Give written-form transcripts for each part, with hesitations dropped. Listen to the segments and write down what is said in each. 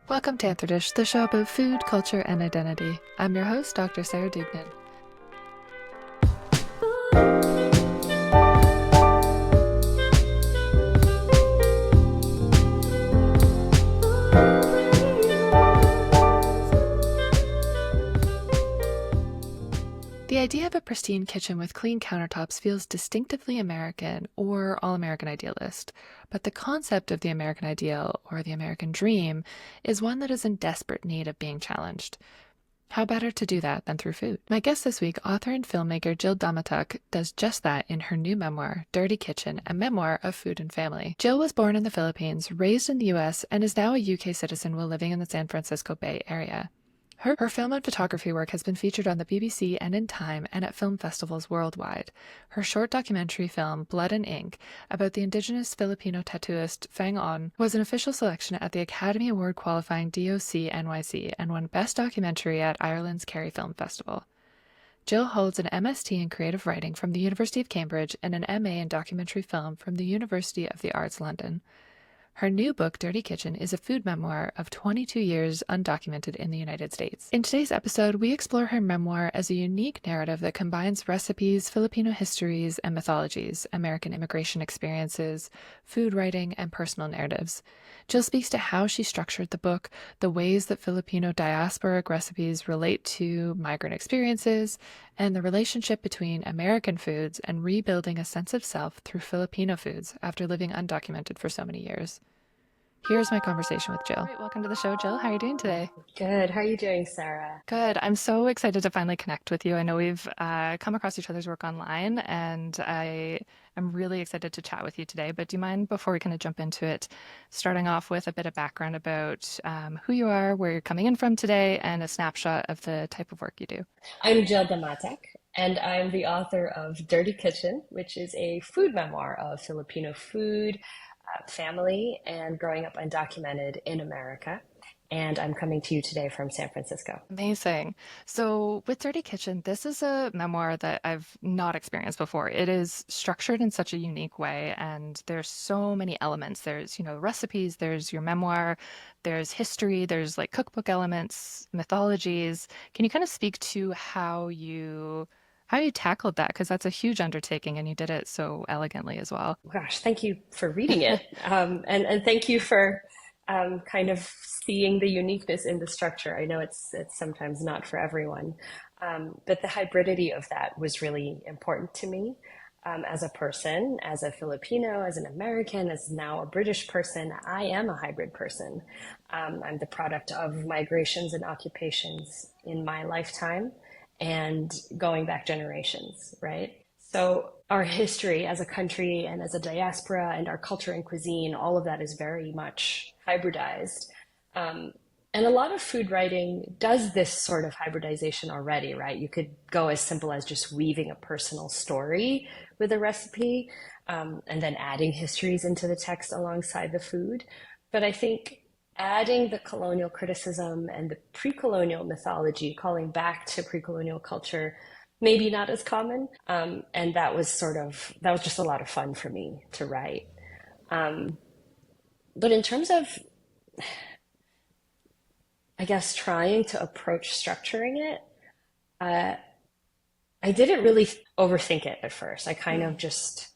Welcome to Answer Dish, the show about food, culture, and identity. I'm your host, Dr. Sarah Dugnan. The idea of a pristine kitchen with clean countertops feels distinctively American or all-American idealist, but the concept of the American ideal or the American dream is one that is in desperate need of being challenged. How better to do that than through food? My guest this week, author and filmmaker Jill Damatac, does just that in her new memoir, Dirty Kitchen, a memoir of food and family. Jill was born in the Philippines, raised in the US, and is now a UK citizen while living in the San Francisco Bay Area. Her film and photography work has been featured on the BBC and in Time and at film festivals worldwide. Her short documentary film, Blood and Ink, about the indigenous Filipino tattooist Fang On, was an official selection at the Academy Award qualifying DOC NYC and won Best Documentary at Ireland's Kerry Film Festival. Jill holds an MST in creative writing from the University of Cambridge and an MA in documentary film from the University of the Arts London. Her new book, Dirty Kitchen, is a food memoir of 22 years undocumented in the United States. In today's episode, we explore her memoir as a unique narrative that combines recipes, Filipino histories, and mythologies, American immigration experiences, food writing, and personal narratives. Jill speaks to how she structured the book, the ways that Filipino diasporic recipes relate to migrant experiences, and the relationship between American foods and rebuilding a sense of self through Filipino foods after living undocumented for so many years. Here's my conversation with Jill. All right, welcome to the show, Jill. How are you doing today? Good. How are you doing, Sarah? Good. I'm so excited to finally connect with you. I know we've come across each other's work online, and I am really excited to chat with you today. But do you mind, before we kind of jump into it, starting off with a bit of background about who you are, where you're coming in from today, and a snapshot of the type of work you do? I'm Jill Damatac, and I'm the author of Dirty Kitchen, which is a food memoir of Filipino food, family, and growing up undocumented in America. And I'm coming to you today from San Francisco. Amazing. So with Dirty Kitchen, this is a memoir that I've not experienced before. It is structured in such a unique way, and there's so many elements. There's, recipes, there's your memoir, there's history, there's like cookbook elements, mythologies. Can you kind of speak to how you tackled that? Because that's a huge undertaking and you did it so elegantly as well. Gosh, thank you for reading it. And thank you for kind of seeing the uniqueness in the structure. I know it's sometimes not for everyone, but the hybridity of that was really important to me as a person, as a Filipino, as an American, as now a British person. I am a hybrid person. I'm the product of migrations and occupations in my lifetime and going back generations, right? So our history as a country and as a diaspora and our culture and cuisine, all of that is very much hybridized. And a lot of food writing does this sort of hybridization already, right? You could go as simple as just weaving a personal story with a recipe, and then adding histories into the text alongside the food. But I think adding the colonial criticism and the pre-colonial mythology, calling back to pre-colonial culture, maybe not as common. And that was just a lot of fun for me to write. But in terms of, I guess, trying to approach structuring it, I didn't really overthink it at first. I kind of just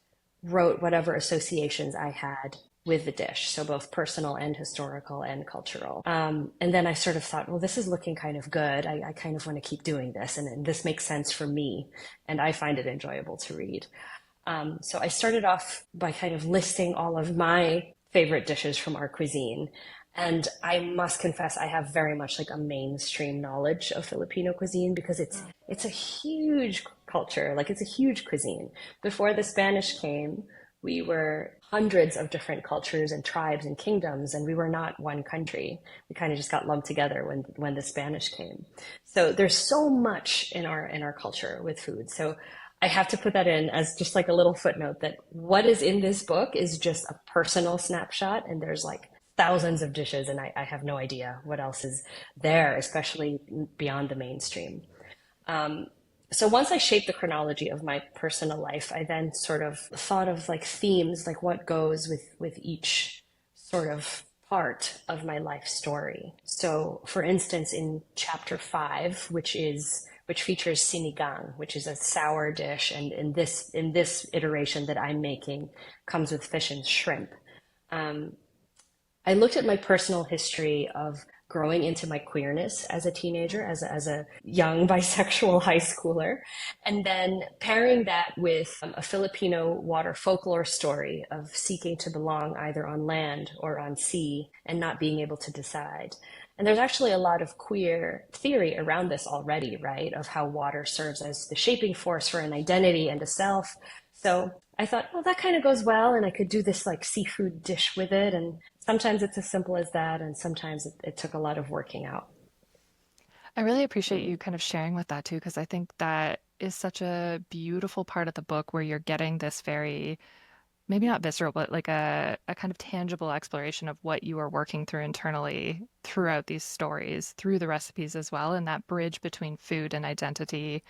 wrote whatever associations I had with the dish, so both personal and historical and cultural. And then I sort of thought, well, this is looking kind of good. I kind of want to keep doing this, and this makes sense for me, and I find it enjoyable to read. So I started off by kind of listing all of my favorite dishes from our cuisine. And I must confess, I have very much like a mainstream knowledge of Filipino cuisine because it's a huge culture, like it's a huge cuisine. Before the Spanish came, we were hundreds of different cultures and tribes and kingdoms, and we were not one country. We kind of just got lumped together when the Spanish came. So there's so much in our culture with food. So I have to put that in as just like a little footnote that what is in this book is just a personal snapshot, and there's like thousands of dishes, and I have no idea what else is there, especially beyond the mainstream. So once I shaped the chronology of my personal life, I then sort of thought of like themes, like what goes with each sort of part of my life story. So, for instance, in chapter 5, which features sinigang, which is a sour dish, and in this iteration that I'm making, comes with fish and shrimp. Um, I looked at my personal history of growing into my queerness as a teenager, as a young bisexual high schooler, and then pairing that with a Filipino water folklore story of seeking to belong either on land or on sea and not being able to decide. And there's actually a lot of queer theory around this already, right? Of how water serves as the shaping force for an identity and a self. So I thought, well, that kind of goes well, and I could do this like seafood dish with it. And sometimes it's as simple as that, and sometimes it took a lot of working out. I really appreciate you kind of sharing with that too, because I think that is such a beautiful part of the book where you're getting this very, maybe not visceral, but like a kind of tangible exploration of what you are working through internally throughout these stories, through the recipes as well. And that bridge between food and identity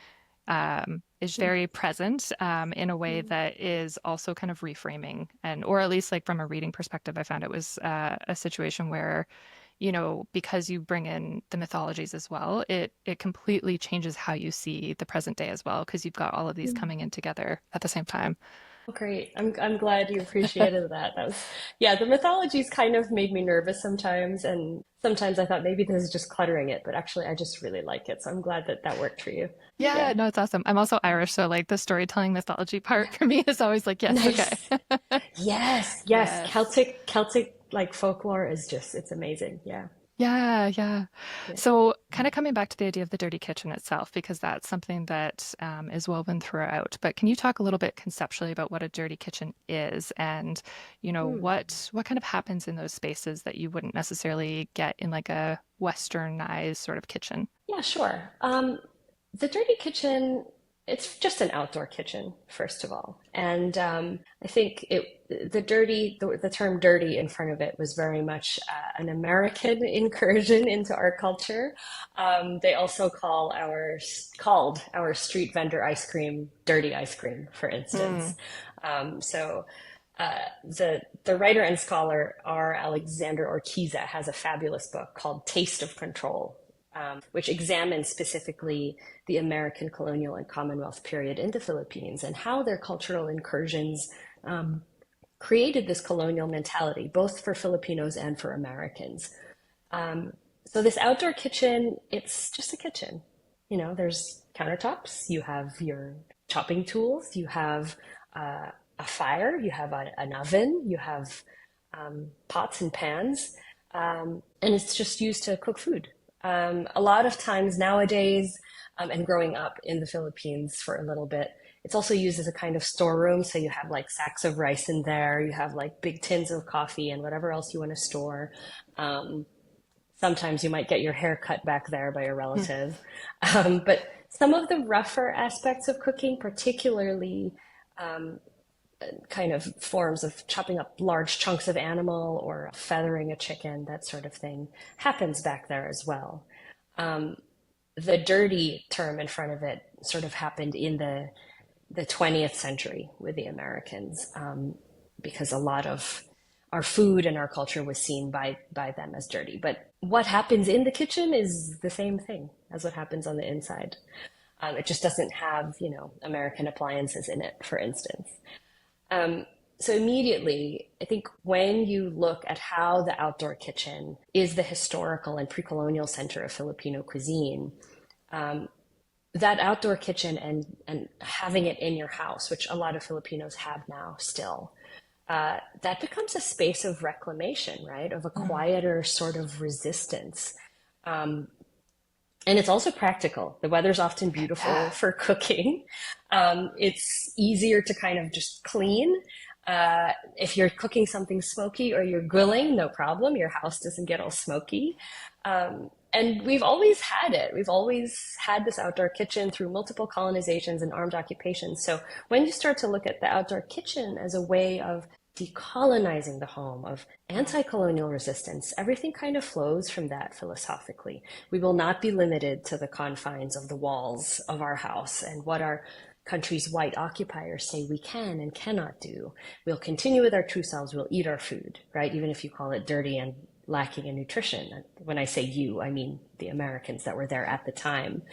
is very present in a way that is also kind of reframing. And, or at least like from a reading perspective, I found it was a situation where, you know, because you bring in the mythologies as well, it completely changes how you see the present day as well, because you've got all of these coming in together at the same time. Oh, great. I'm glad you appreciated that. That was, yeah, the mythologies kind of made me nervous sometimes, and sometimes I thought maybe this is just cluttering it, but actually I just really like it. So I'm glad that that worked for you. Yeah, Yeah. no, it's awesome. I'm also Irish, so like the storytelling mythology part for me is always like, yes, okay. Nice. Yes, yes. Yes. Celtic like folklore is just it's amazing. Yeah. Yeah, yeah. Yeah. So, kind of coming back to the idea of the dirty kitchen itself, because that's something that is woven throughout. But can you talk a little bit conceptually about what a dirty kitchen is, and you know Hmm. what kind of happens in those spaces that you wouldn't necessarily get in like a westernized sort of kitchen? Yeah, sure. The dirty kitchen, it's just an outdoor kitchen, first of all. And I think the term dirty in front of it was very much an American incursion into our culture. They also called our street vendor ice cream dirty ice cream, for instance. Mm. So the writer and scholar R. Alexander Orquiza has a fabulous book called Taste of Control, which examines specifically the American colonial and Commonwealth period in the Philippines and how their cultural incursions created this colonial mentality, both for Filipinos and for Americans. So this outdoor kitchen, it's just a kitchen. You know, there's countertops, you have your chopping tools, you have a fire, you have an oven, you have pots and pans, and it's just used to cook food. A lot of times nowadays, and growing up in the Philippines for a little bit, it's also used as a kind of storeroom. So you have like sacks of rice in there, you have like big tins of coffee and whatever else you want to store. Um, Sometimes you might get your hair cut back there by a relative. But some of the rougher aspects of cooking, particularly kind of forms of chopping up large chunks of animal or feathering a chicken, that sort of thing, happens back there as well. The dirty term in front of it sort of happened in the 20th century with the Americans, because a lot of our food and our culture was seen by them as dirty. But what happens in the kitchen is the same thing as what happens on the inside. It just doesn't have, you know, American appliances in it, for instance. So immediately, I think when you look at how the outdoor kitchen is the historical and pre-colonial center of Filipino cuisine, that outdoor kitchen and having it in your house, which a lot of Filipinos have now still, that becomes a space of reclamation, right? Of a quieter sort of resistance. And it's also practical. The weather's often beautiful Yeah. for cooking. It's easier to kind of just clean. If you're cooking something smoky or you're grilling, no problem. Your house doesn't get all smoky. And we've always had it. We've always had this outdoor kitchen through multiple colonizations and armed occupations. So when you start to look at the outdoor kitchen as a way of decolonizing the home, of anti-colonial resistance, everything kind of flows from that philosophically. We will not be limited to the confines of the walls of our house and what our country's white occupiers say we can and cannot do. We'll continue with our true selves. We'll eat our food, right? Even if you call it dirty and lacking in nutrition. When I say you, I mean the Americans that were there at the time.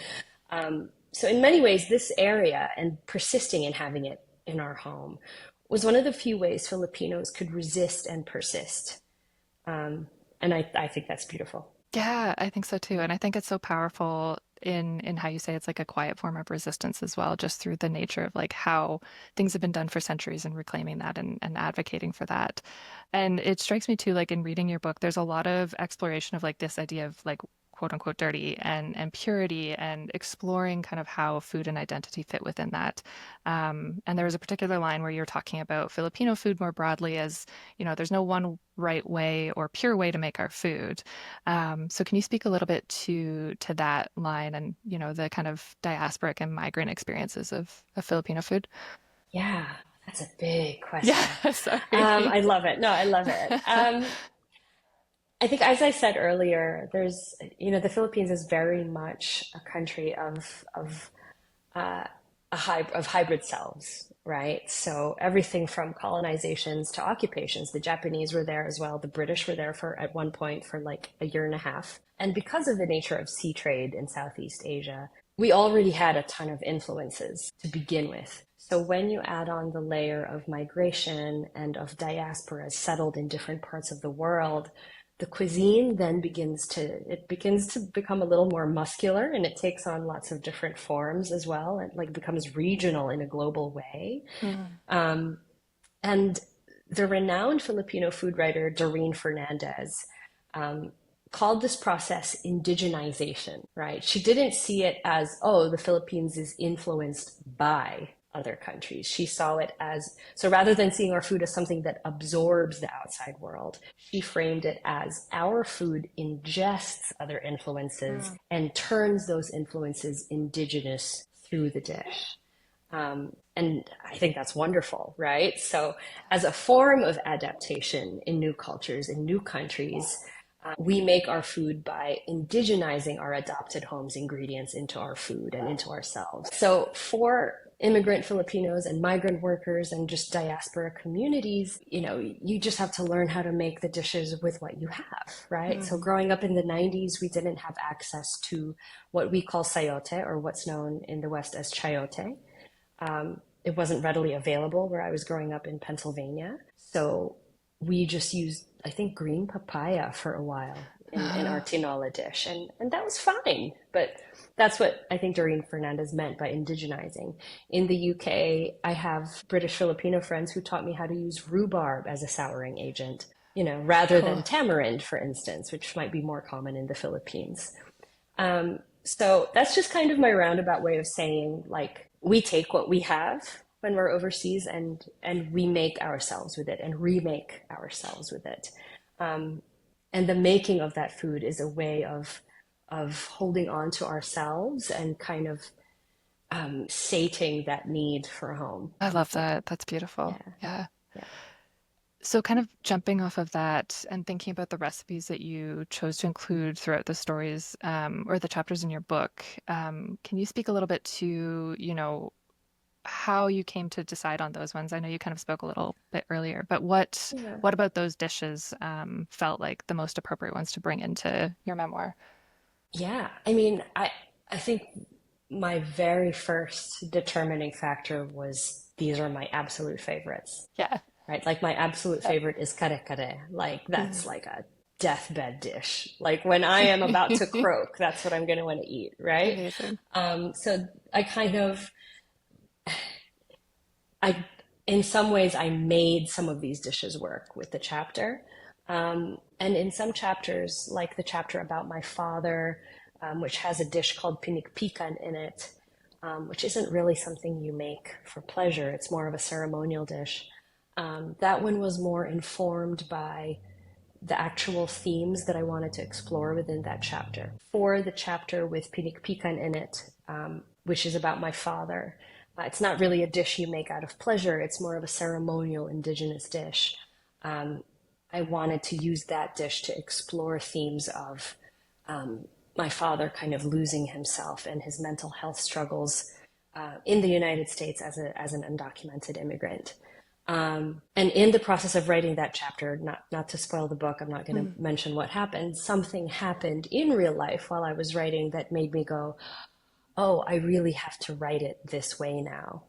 So in many ways, this area and persisting in having it in our home was one of the few ways Filipinos could resist and persist. And I think that's beautiful. Yeah, I think so too. And I think it's so powerful in how you say it's like a quiet form of resistance as well, just through the nature of like how things have been done for centuries and reclaiming that and advocating for that. And it strikes me too, like in reading your book, there's a lot of exploration of like this idea of like quote unquote dirty and purity and exploring kind of how food and identity fit within that. And there was a particular line where you're talking about Filipino food more broadly as, there's no one right way or pure way to make our food. So can you speak a little bit to that line and, the kind of diasporic and migrant experiences of Filipino food? Yeah, that's a big Yeah, question. sorry. I love it. No, I love it. I think, as I said earlier, the Philippines is very much a country uh, of hybrid selves, right? So everything from colonizations to occupations. The Japanese were there as well. The British were there for at one point for like a year and a half. And because of the nature of sea trade in Southeast Asia, we already had a ton of influences to begin with. So when you add on the layer of migration and of diasporas settled in different parts of the world, the cuisine then begins to become a little more muscular, and it takes on lots of different forms as well, and like becomes regional in a global way. Mm. Um, and the renowned Filipino food writer Doreen Fernandez um, called this process indigenization, right? She didn't see it as, oh, the Philippines is influenced by other countries. She saw it as, so rather than seeing our food as something that absorbs the outside world, she framed it as our food ingests other influences and turns those influences indigenous through the dish. And I think that's wonderful, right? So, as a form of adaptation in new cultures, in new countries, we make our food by indigenizing our adopted home's ingredients into our food and into ourselves. So, for immigrant Filipinos and migrant workers and just diaspora communities, you just have to learn how to make the dishes with what you have, right? So growing up in the 90s, we didn't have access to what we call sayote, or what's known in the West as chayote. It wasn't readily available where I was growing up in Pennsylvania. So we just used, I think, green papaya for a while in our tinola dish. And that was fine. But that's what I think Doreen Fernandez meant by indigenizing. In the UK, I have British Filipino friends who taught me how to use rhubarb as a souring agent, rather than Cool. tamarind, for instance, which might be more common in the Philippines. So that's just kind of my roundabout way of saying, like, we take what we have when we're overseas and we make ourselves with it and remake ourselves with it. And the making of that food is a way of holding on to ourselves and kind of sating that need for home. I love that. That's beautiful. Yeah, Yeah. yeah. So, kind of jumping off of that and thinking about the recipes that you chose to include throughout the stories or the chapters in your book, can you speak a little bit to, how you came to decide on those ones? I know you kind of spoke a little bit earlier, but what Yeah. what about those dishes felt like the most appropriate ones to bring into your memoir? Yeah. I mean, I think my very first determining factor was these are my absolute favorites, Yeah. right? Like my absolute Yep. favorite is kare kare. Like that's Mm. like a deathbed dish. Like when I am about to croak, that's what I'm going to want to eat, right? Amazing. So I kind of, I, in some ways, I made some of these dishes work with the chapter. And in some chapters, like the chapter about my father, which has a dish called pinikpikan in it, which isn't really something you make for pleasure. It's more of a ceremonial dish. That one was more informed by the actual themes that I wanted to explore within that chapter. For the chapter with pinikpikan in it, which is about my father, it's not really a dish you make out of pleasure. It's more of a ceremonial indigenous dish. I wanted to use that dish to explore themes of my father kind of losing himself and his mental health struggles in the United States as an undocumented immigrant. And in the process of writing that chapter, not to spoil the book, I'm not going to mention what happened. Something happened in real life while I was writing that made me go, oh, I really have to write it this way now.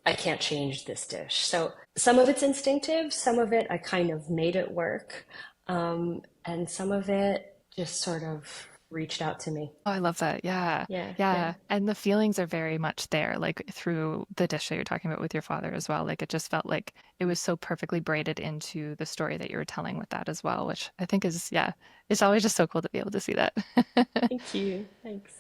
I can't change this dish. So some of it's instinctive, some of it I kind of made it work, and some of it just sort of reached out to me. Oh, I love that. Yeah. Yeah, yeah. Yeah. And the feelings are very much there, like through the dish that you're talking about with your father as well. Like it just felt like it was so perfectly braided into the story that you were telling with that as well, which I think is, yeah, it's always just so cool to be able to see that. Thank you. Thanks.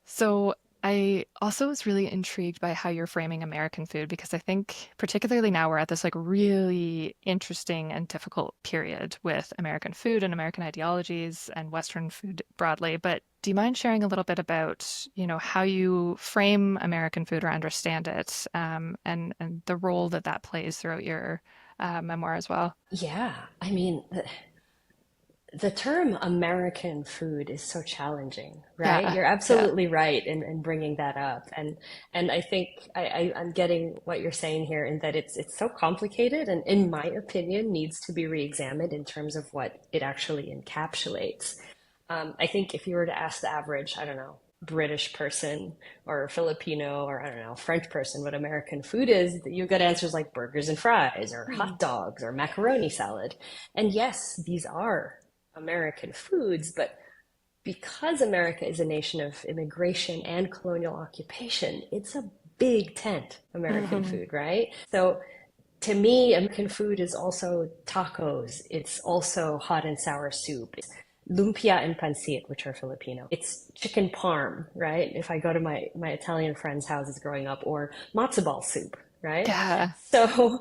So I also was really intrigued by how you're framing American food because I think particularly now we're at this like really interesting and difficult period with American food and American ideologies and Western food broadly. But do you mind sharing a little bit about, how you frame American food or understand it, and the role that that plays throughout your memoir as well? Yeah, I mean, the term American food is so challenging, right? Yeah, You're yeah. absolutely right in bringing that up. And I think I'm getting what you're saying here in that it's so complicated and in my opinion needs to be re-examined in terms of what it actually encapsulates. I think if you were to ask the average, I don't know, British person or Filipino or I don't know, French person what American food is, you get answers like burgers and fries or Hmm. hot dogs or macaroni salad. And yes, these are American foods, but because America is a nation of immigration and colonial occupation, it's a big tent American food, right? So to me, American food is also tacos. It's also hot and sour soup. It's lumpia and pancit, which are Filipino. It's chicken parm, right? If I go to my Italian friends' houses growing up, or matzo ball soup, right? Yeah. So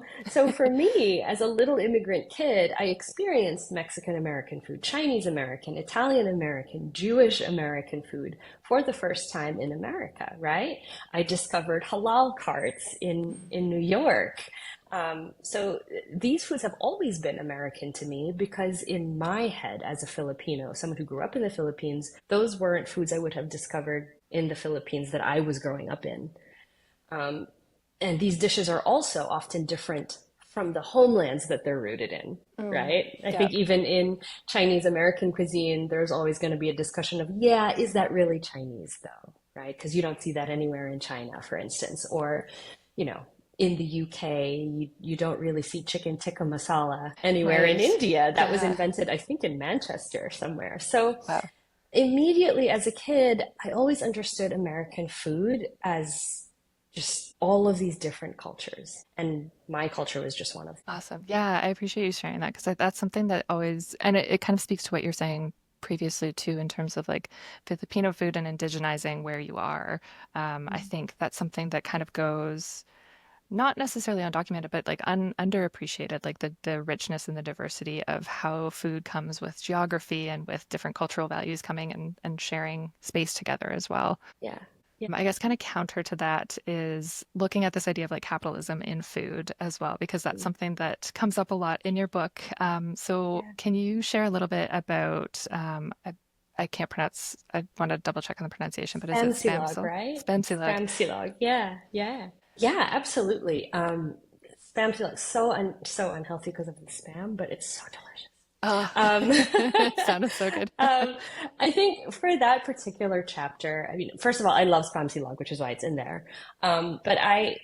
for me, as a little immigrant kid, I experienced Mexican American food, Chinese American, Italian American, Jewish American food for the first time in America, right? I discovered halal carts in New York. So these foods have always been American to me because in my head as a Filipino, someone who grew up in the Philippines, those weren't foods I would have discovered in the Philippines that I was growing up in. And these dishes are also often different from the homelands that they're rooted in, Mm. right? I Yeah. think even in Chinese American cuisine, there's always going to be a discussion of, yeah, is that really Chinese though, right? Because you don't see that anywhere in China, for instance, or, you know, in the UK, you don't really see chicken tikka masala anywhere in Right. India. That was Yeah. invented, I think, in Manchester somewhere. So Wow. immediately as a kid, I always understood American food as just all of these different cultures. And my culture was just one of them. Awesome. Yeah, I appreciate you sharing that because that's something that always, and it kind of speaks to what you're saying previously too, in terms of like Filipino food and indigenizing where you are. I think that's something that kind of goes not necessarily undocumented, but like underappreciated, like the richness and the diversity of how food comes with geography and with different cultural values coming and sharing space together as well. Yeah. Yeah. I guess kind of counter to that is looking at this idea of like capitalism in food as well, because that's something that comes up a lot in your book. So Yeah. can you share a little bit about, I can't pronounce, I want to double check on the pronunciation, but is it Spam right? Spamsilog? Spam. Yeah, yeah. Yeah, absolutely. Spam so unhealthy because of the spam, but it's so delicious. Oh, Um, sounded so good. I think for that particular chapter, I mean, first of all, I love Spam Log, which is why it's in there. But I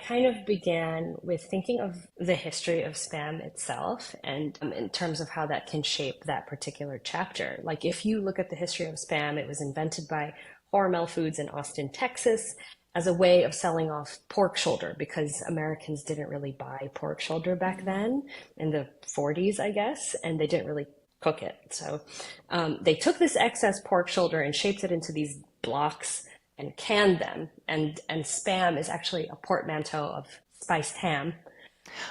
kind of began with thinking of the history of spam itself and in terms of how that can shape that particular chapter. Like if you look at the history of spam, it was invented by Hormel Foods in Austin, Texas, as a way of selling off pork shoulder because Americans didn't really buy pork shoulder back then in the 40s, I guess, and they didn't really cook it. So they took this excess pork shoulder and shaped it into these blocks and canned them. And spam is actually a portmanteau of spiced ham.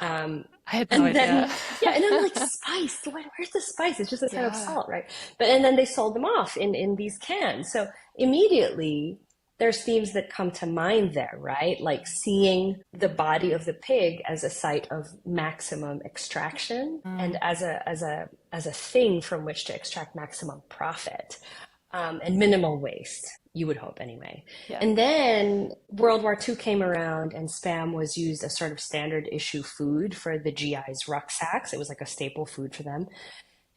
I had no And idea. then, yeah, and I'm like, spice? Where's the spice? It's just a ton of Yeah. salt, right? And then they sold them off in these cans. So immediately there's themes that come to mind there, right? Like seeing the body of the pig as a site of maximum extraction and Mm. as a thing from which to extract maximum profit. and minimal waste, you would hope anyway. Yeah. And then World War II came around and Spam was used as sort of standard issue food for the GI's rucksacks. It was like a staple food for them.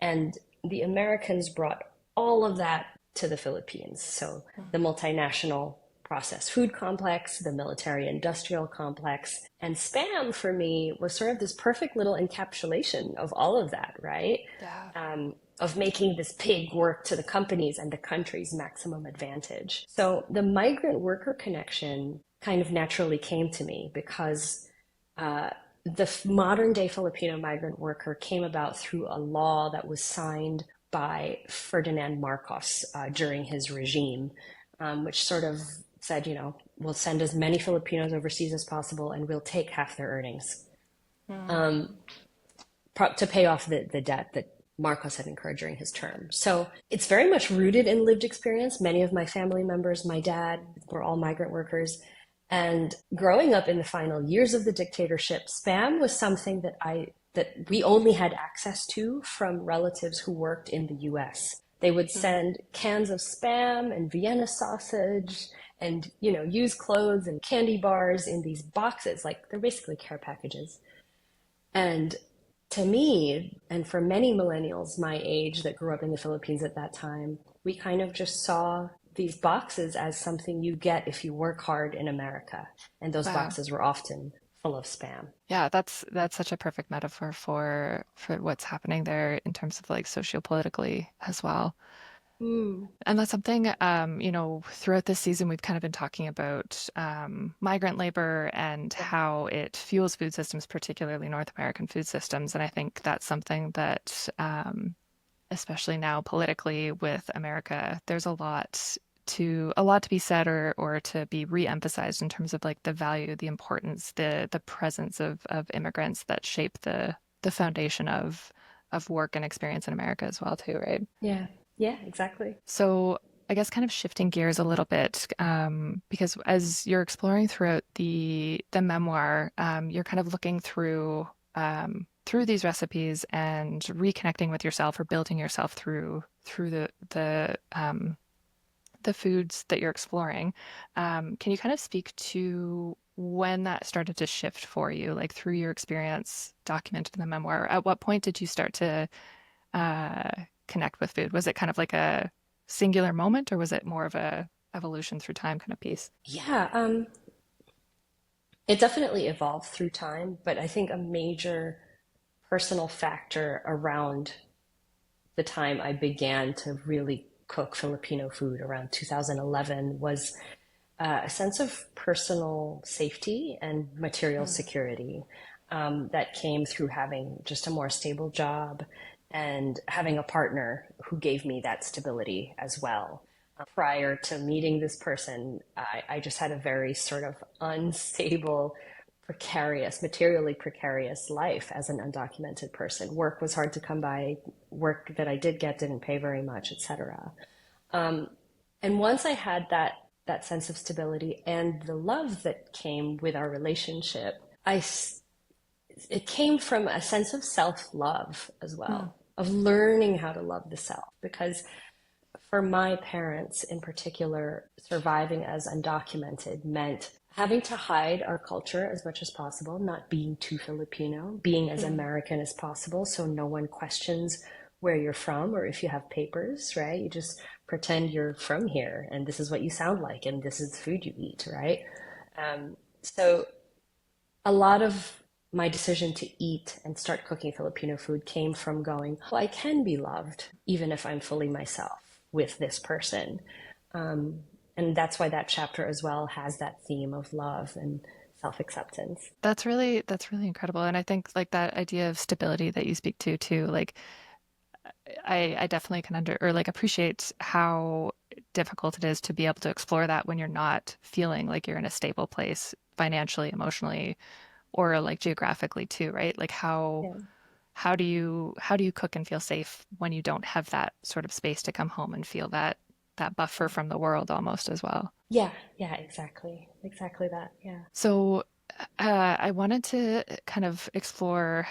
And the Americans brought all of that to the Philippines. So the multinational processed food complex, the military industrial complex, and Spam for me was sort of this perfect little encapsulation of all of that, right? Yeah. Of making this pig work to the company's and the country's maximum advantage. So the migrant worker connection kind of naturally came to me because the modern day Filipino migrant worker came about through a law that was signed by Ferdinand Marcos during his regime, which sort of said, we'll send as many Filipinos overseas as possible and we'll take half their earnings to pay off the debt that Marcos had incurred during his term. So it's very much rooted in lived experience. Many of my family members, my dad, were all migrant workers. And growing up in the final years of the dictatorship, Spam was something that we only had access to from relatives who worked in the US. They would send cans of Spam and Vienna sausage and, used clothes and candy bars in these boxes, like they're basically care packages. And to me, and for many millennials my age that grew up in the Philippines at that time, we kind of just saw these boxes as something you get if you work hard in America. And those Wow. boxes were often full of Spam. Yeah, that's such a perfect metaphor for what's happening there in terms of like sociopolitically as well. Mm. And that's something, throughout this season, we've kind of been talking about migrant labor and Yeah. how it fuels food systems, particularly North American food systems. And I think that's something that, especially now politically with America, there's a lot to be said or to be re-emphasized in terms of like the value, the importance, the presence of immigrants that shape the foundation of work and experience in America as well too, right? Yeah. Yeah, exactly. So I guess kind of shifting gears a little bit, because as you're exploring throughout the memoir, you're kind of looking through these recipes and reconnecting with yourself or building yourself through the foods that you're exploring. Can you kind of speak to when that started to shift for you, like through your experience documented in the memoir? At what point did you start to uh, connect with food? Was it kind of like a singular moment, or was it more of a evolution through time kind of piece? Yeah, it definitely evolved through time, but I think a major personal factor around the time I began to really cook Filipino food around 2011 was a sense of personal safety and material Mm. security that came through having just a more stable job and having a partner who gave me that stability as well. Prior to meeting this person, I just had a very sort of unstable, precarious, materially precarious life as an undocumented person. Work was hard to come by. Work that I did get didn't pay very much, etc. And once I had that sense of stability and the love that came with our relationship, it came from a sense of self-love as Mm. well, of learning how to love the self. Because for my parents in particular, surviving as undocumented meant having to hide our culture as much as possible, not being too Filipino, being as Mm. American as possible so no one questions where you're from or if you have papers, right? You just pretend you're from here and this is what you sound like and this is the food you eat, right? So a lot of my decision to eat and start cooking Filipino food came from going, well, I can be loved even if I'm fully myself with this person. And that's why that chapter as well has that theme of love and self-acceptance. That's really incredible. And I think like that idea of stability that you speak to too, like I definitely can or like appreciate how difficult it is to be able to explore that when you're not feeling like you're in a stable place financially, emotionally, or like geographically too, right? Like Yeah. how do you cook and feel safe when you don't have that sort of space to come home and feel that buffer from the world almost as well? Yeah, yeah, exactly. Exactly that. Yeah. So I wanted to kind of explore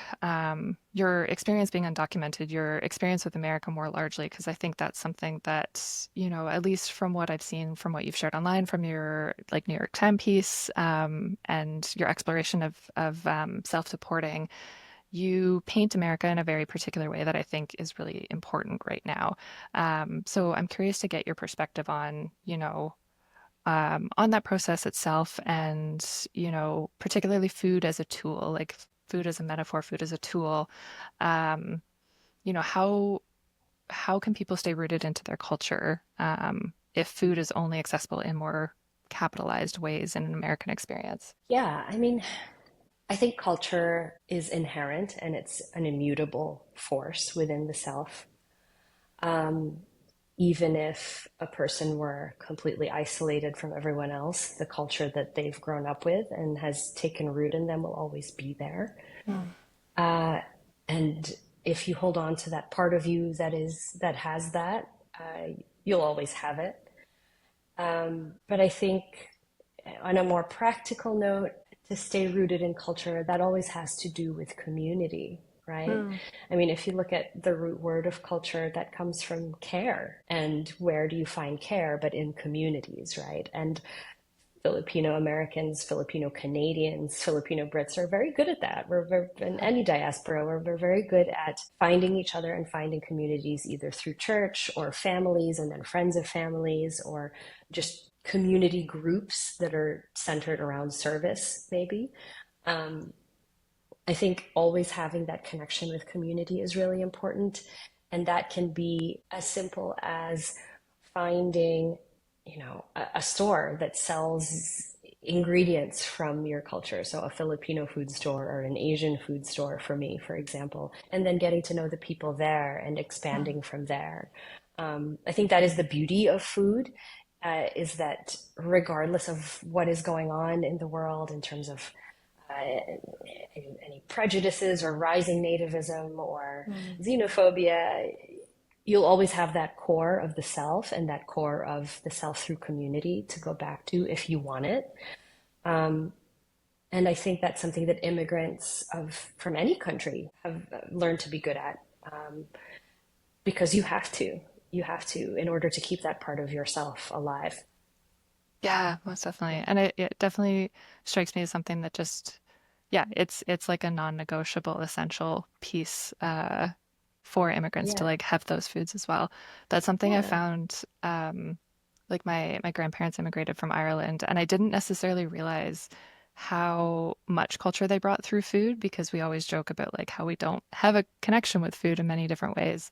your experience being undocumented, your experience with America more largely, because I think that's something that, at least from what I've seen, from what you've shared online, from your like New York Times piece, and your exploration of self-supporting, you paint America in a very particular way that I think is really important right now. So I'm curious to get your perspective on that process itself and, particularly food as a tool, like food as a metaphor, food as a tool. Um, you know, how can people stay rooted into their culture if food is only accessible in more capitalized ways in an American experience? Yeah, I mean, I think culture is inherent and it's an immutable force within the self. Um, Even if a person were completely isolated from everyone else, the culture that they've grown up with and has taken root in them will always be there. Mm. Uh, and if you hold on to that part of you that has that, you'll always have it. But I think on a more practical note, to stay rooted in culture, that always has to do with community, right? Mm. I mean, if you look at the root word of culture, that comes from care. And where do you find care but in communities, right? And Filipino Americans, Filipino Canadians, Filipino Brits are very good at that. In any diaspora, we're very good at finding each other and finding communities either through church or families and then friends of families or just community groups that are centered around service, maybe. Um, I think always having that connection with community is really important. And that can be as simple as finding, a store that sells ingredients from your culture. So a Filipino food store or an Asian food store for me, for example, and then getting to know the people there and expanding from there. I think that is the beauty of food, is that regardless of what is going on in the world in terms of any prejudices or rising nativism or Mm. xenophobia, you'll always have that core of the self and that core of the self through community to go back to if you want it. Um, and I think that's something that immigrants from any country have learned to be good at, because you have to in order to keep that part of yourself alive. Yeah, most definitely. And it definitely strikes me as something that just, yeah, it's like a non-negotiable essential piece for immigrants to Yeah, like have those foods as well. That's something I yeah, found like my grandparents immigrated from Ireland and I didn't necessarily realize how much culture they brought through food because we always joke about like how we don't have a connection with food in many different ways.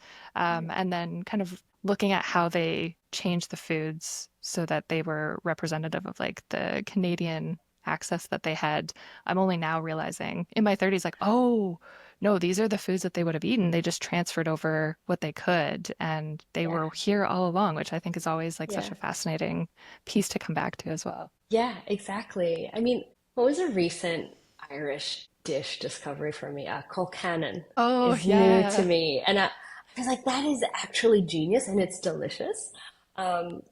right. And then kind of looking at how they changed the foods so that they were representative of like the Canadian access that they had. I'm only now realizing in my 30s, like, oh, no, these are the foods that they would have eaten. They just transferred over what they could, and they Yeah, were here all along, which I think is always like such yeah, a fascinating piece to come back to as well. yeah, exactly. I mean, what was a recent Irish dish discovery for me? Colcannon Oh, is new to yeah. me, and I was like, that is actually genius, and it's delicious. Um,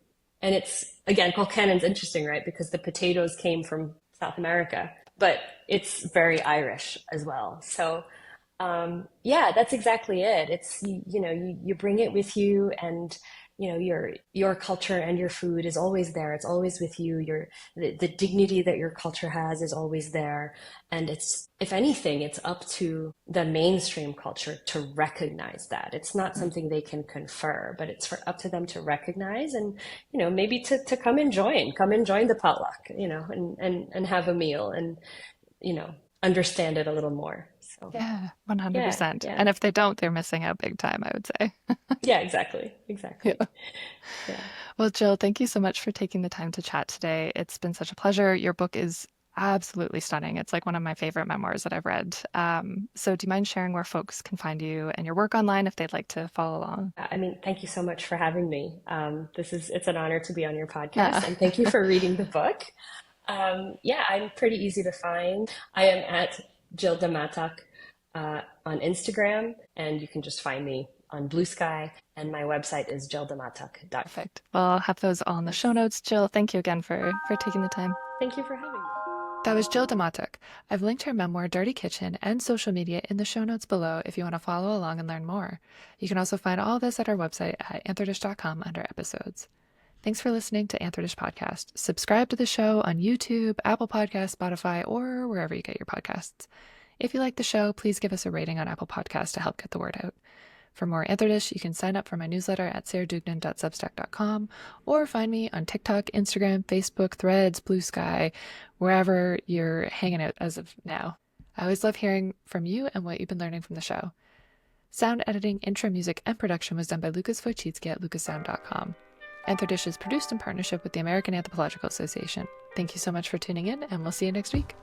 and it's again, Colcannon's interesting, right? Because the potatoes came from South America, but it's very Irish as well. So yeah, that's exactly it. It's you bring it with you, and your culture and your food is always there. It's always with you. The dignity that your culture has is always there, and it's if anything, it's up to the mainstream culture to recognize that. It's not something they can confer, but it's up to them to recognize and maybe to come and join the potluck, and have a meal and understand it a little more. So. Yeah, Yeah, 100%. yeah. And if they don't, they're missing out big time, I would say. Yeah, exactly. Yeah. Exactly. Yeah. Well, Jill, thank you so much for taking the time to chat today. It's been such a pleasure. Your book is absolutely stunning. It's like one of my favorite memoirs that I've read. So do you mind sharing where folks can find you and your work online if they'd like to follow along? I mean, thank you so much for having me. It's an honor to be on your Yeah. podcast and thank you for reading the book. Yeah, I'm pretty easy to find. I am at Jill Damatac on Instagram, and you can just find me on Blue Sky. And my website is jilldamatac.com. Perfect. Well, I'll have those all in the show Yes. notes. Jill, thank you again for taking the time. Thank you for having me. That was Jill Damatac. I've linked her memoir, Dirty Kitchen, and social media in the show notes below if you want to follow along and learn more. You can also find all this at our website at anthodish.com under episodes. Thanks for listening to Anthodish Podcast. Subscribe to the show on YouTube, Apple Podcasts, Spotify, or wherever you get your podcasts. If you like the show, please give us a rating on Apple Podcasts to help get the word out. For more Anthodish, you can sign up for my newsletter at sarahdougnan.substack.com or find me on TikTok, Instagram, Facebook, Threads, Blue Sky, wherever you're hanging out as of now. I always love hearing from you and what you've been learning from the show. Sound editing, intro music, and production was done by Lucas Wojcicki at lucassound.com. Anthodish is produced in partnership with the American Anthropological Association. Thank you so much for tuning in, and we'll see you next week.